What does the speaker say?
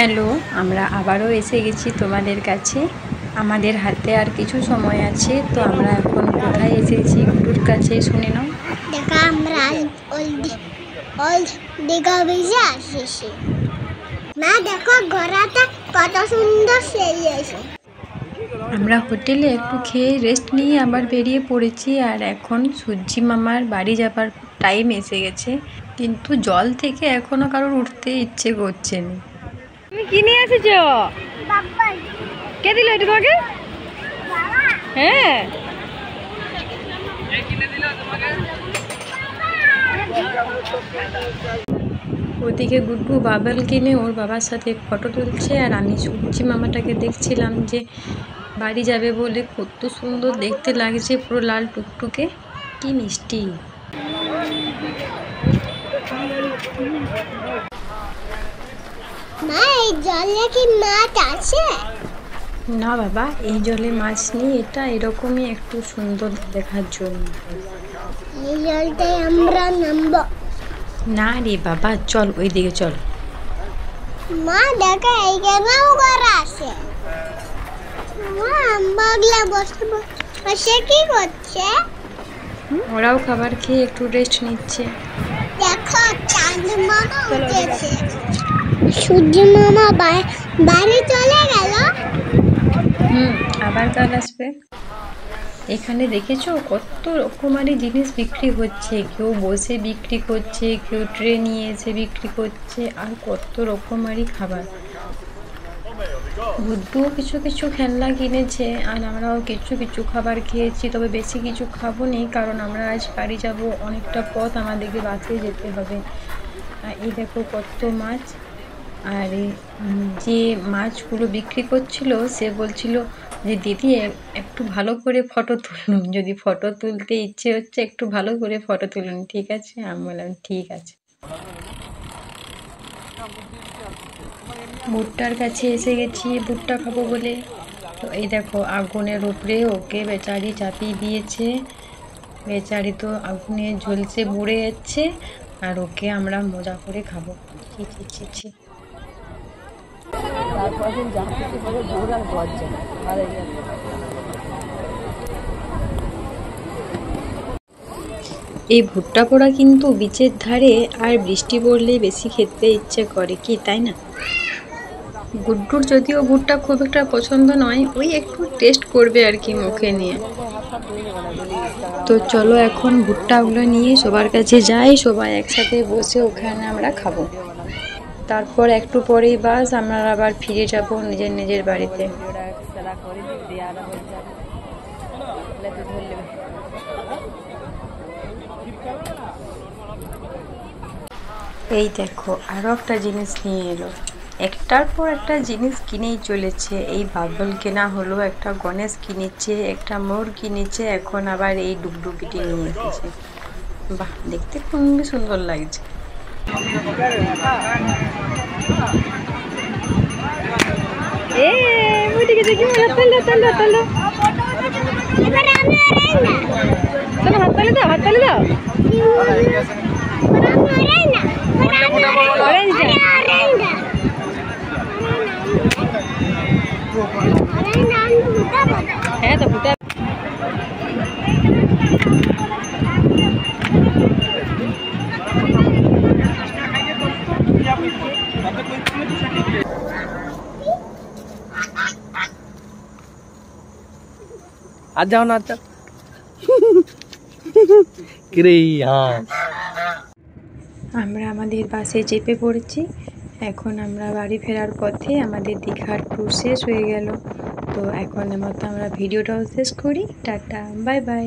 Hello, আমরা আবারও এসে গেছি তোমাদের কাছে। আমাদের হাতে আর কিছু সময় আছে, তো আমরা এখন কোথায় এসেছি গুরুর কাছে শুনে নাও। দেখো আমরা ওল্ড দীঘা বিচে আসছি। মা দেখো ঘোড়াটা কত সুন্দর সেজেছে। আমরা হোটেলে একটু খেয়ে রেস্ট নিয়ে আবার বেরিয়ে পড়েছি। আর এখন সূর্যি মামার বাড়ি যাবার টাইম এসে গেছে, কিন্তু জল থেকে এখনো কারোর উঠতে ইচ্ছে করছে না। তুমি কি নিয়ে এসেছো? কে দিল এটা তোমাকে? হ্যাঁ, ওদিকে গুড্ডু বাবল কিনে ওর বাবার সাথে ফটো তুলছে, আর আমি সূর্যি মামাটাকে দেখছিলাম যে বাড়ি যাবে বলে। কত সুন্দর দেখতে লাগছে, পুরো লাল টুকটুকে, কি মিষ্টি। মা এই জলে কি মাছ আছে? না বাবা, এই জলে মাছ নেই, এটা এরকমই একটু সুন্দর দেখার জন্য। এই জলটাই আমরা নামবো। না রে বাবা, চল ওই দিকে চল। মা দেখো এইখানেও ঘর আছে। মা বাগলা বসে কি করছে? ওরাও খাবার খেয়ে একটু রেস্ট নিচ্ছে। দেখো চাঁদ মামা উঠেছে। সূর্য মামা বাড়ি চলে গেল। আবার কাল আসবে। এখানে দেখেছো কত রকমারি জিনিস বিক্রি হচ্ছে, কেউ বসে বিক্রি করছে, কেউ ট্রে নিয়ে এসে বিক্রি করছে, আর কত রকমারি খাবার। বুদ্ধুও কিছু কিছু খেলনা কিনেছে, আর আমরাও কিছু কিছু খাবার খেয়েছি, তবে বেশি কিছু খাবো নি, কারণ আমরা আজ বাড়ি যাব, অনেকটা পথ আমাদেরকে বাসে যেতে হবে। এই দেখো কত মাছ। আর যে মাছগুলো বিক্রি করছিল সে বলছিল যে দিদি একটু ভালো করে ফটো তুলুন, যদি ফটো তুলতে ইচ্ছে হচ্ছে একটু ভালো করে ফটো তুলুন, ঠিক আছে? আমি বললাম ঠিক আছে। ভুট্টার কাছে এসে গেছি ভুট্টা খাবো বলে। তো এই দেখো আগুনের উপরে ওকে বেচারি চাপিয়ে দিয়েছে। বেচারি তো আগুনে ঝলসে পুড়ে যাচ্ছে, আর ওকে আমরা মজা করে খাবো। ছি ছি ছি ছি। এই ভুট্টা পোড়া কিন্তু বিচের ধারে, আর বৃষ্টি পড়লে বেশি খেতে ইচ্ছে করে, কি তাই না? গুড্ডুর যদিও ভুট্টা খুব একটা পছন্দ নয়, ওই একটু টেস্ট করবে আর কি মুখে নিয়ে। তো চলো এখন ভুট্টাগুলো নিয়ে সবার কাছে যাই, সবাই একসাথে বসে ওখানে আমরা খাবো। তারপর একটু পরেই বাস, আমরা আবার ফিরে যাব নিজের নিজের বাড়িতে। এই দেখো আরো একটা জিনিস নিয়ে এলো, একটার পর একটা জিনিস কিনেই চলেছে। এই বাবল কেনা হলো, একটা গণেশ কিনেছে, একটা মোর কিনেছে, এখন আবার এই ডুগডুগিটি নিয়ে এসেছে। বাহ, দেখতে খুবই সুন্দর লাগছে। হাততালি দাও। হ্যাঁ তো ভুটা। आज जाओ ना आज আমরা আমাদের বাসে চেপে পড়েছি। এখন আমরা বাড়ি ফেরার পথে, আমাদের দীঘার ট্যুর শেষ হয়ে গেল। তো এখন মতো আমরা ভিডিওটাও শেষ করি। Tata, bye bye.